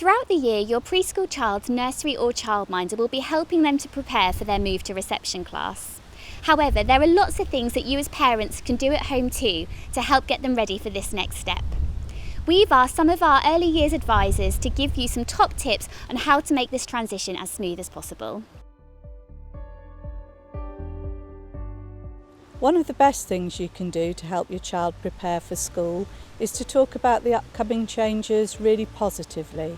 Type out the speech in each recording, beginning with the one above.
Throughout the year, your preschool child's nursery or childminder will be helping them to prepare for their move to reception class. However, there are lots of things that you as parents can do at home too to help get them ready for this next step. We've asked some of our early years advisors to give you some top tips on how to make this transition as smooth as possible. One of the best things you can do to help your child prepare for school is to talk about the upcoming changes really positively,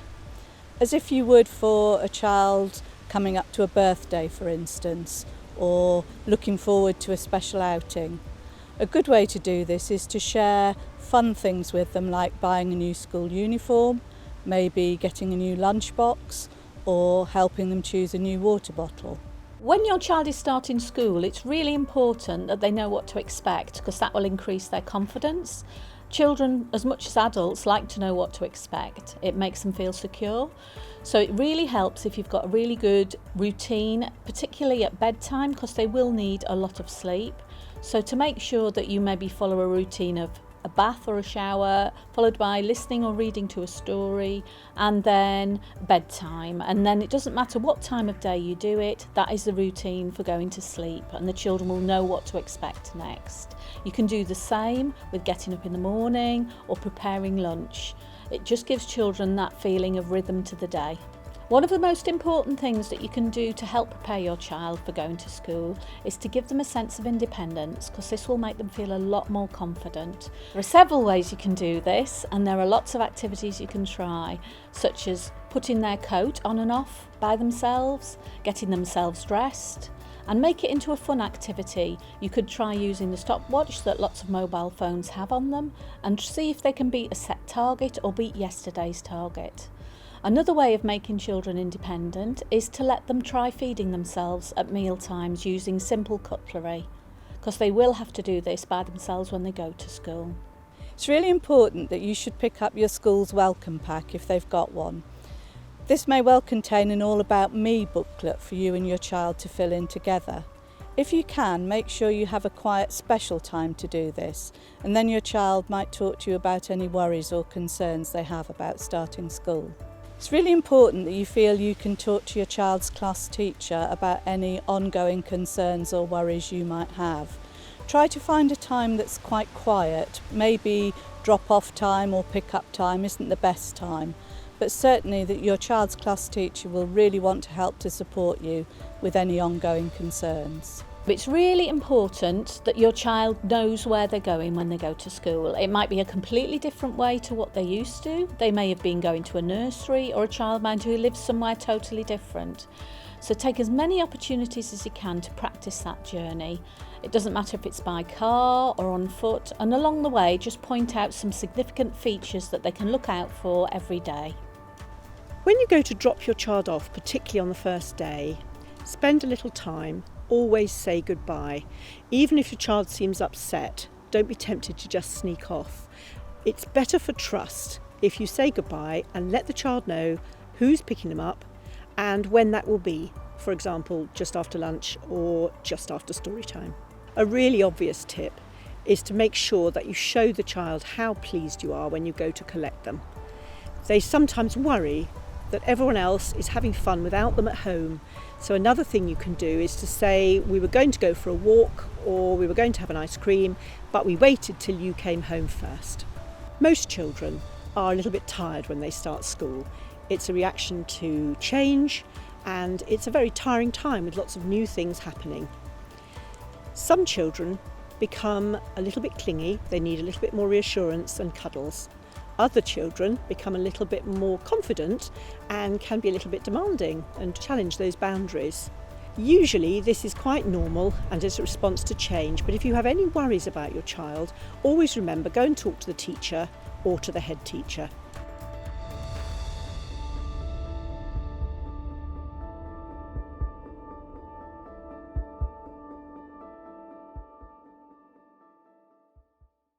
as if you would for a child coming up to a birthday, for instance, or looking forward to a special outing. A good way to do this is to share fun things with them, like buying a new school uniform, maybe getting a new lunchbox, or helping them choose a new water bottle. When your child is starting school, it's really important that they know what to expect, because that will increase their confidence. Children, as much as adults, like to know what to expect. It makes them feel secure. So it really helps if you've got a really good routine, particularly at bedtime, because they will need a lot of sleep. So to make sure that you maybe follow a routine of a bath or a shower, followed by listening or reading to a story, and then bedtime. And then it doesn't matter what time of day you do it, that is the routine for going to sleep, and the children will know what to expect next. You can do the same with getting up in the morning or preparing lunch. It just gives children that feeling of rhythm to the day. One of the most important things that you can do to help prepare your child for going to school is to give them a sense of independence, because this will make them feel a lot more confident. There are several ways you can do this, and there are lots of activities you can try, such as putting their coat on and off by themselves, getting themselves dressed, and make it into a fun activity. You could try using the stopwatch that lots of mobile phones have on them and see if they can beat a set target or beat yesterday's target. Another way of making children independent is to let them try feeding themselves at meal times using simple cutlery, because they will have to do this by themselves when they go to school. It's really important that you should pick up your school's welcome pack if they've got one. This may well contain an All About Me booklet for you and your child to fill in together. If you can, make sure you have a quiet special time to do this, and then your child might talk to you about any worries or concerns they have about starting school. It's really important that you feel you can talk to your child's class teacher about any ongoing concerns or worries you might have. Try to find a time that's quite quiet. Maybe drop-off time or pick-up time isn't the best time, but certainly that your child's class teacher will really want to help to support you with any ongoing concerns. It's really important that your child knows where they're going when they go to school. It might be a completely different way to what they used to. They may have been going to a nursery or a childminder who lives somewhere totally different. So take as many opportunities as you can to practice that journey. It doesn't matter if it's by car or on foot, and along the way just point out some significant features that they can look out for every day. When you go to drop your child off, particularly on the first day, spend a little time. Always say goodbye. Even if your child seems upset, don't be tempted to just sneak off. It's better for trust if you say goodbye and let the child know who's picking them up and when that will be. For example, just after lunch or just after story time. A really obvious tip is to make sure that you show the child how pleased you are when you go to collect them. They sometimes worry that everyone else is having fun without them at home. So another thing you can do is to say, we were going to go for a walk or we were going to have an ice cream, but we waited till you came home first. Most children are a little bit tired when they start school. It's a reaction to change, and it's a very tiring time with lots of new things happening. Some children become a little bit clingy. They need a little bit more reassurance and cuddles. Other children become a little bit more confident and can be a little bit demanding and challenge those boundaries. Usually this is quite normal and is a response to change, but if you have any worries about your child, always remember, go and talk to the teacher or to the head teacher.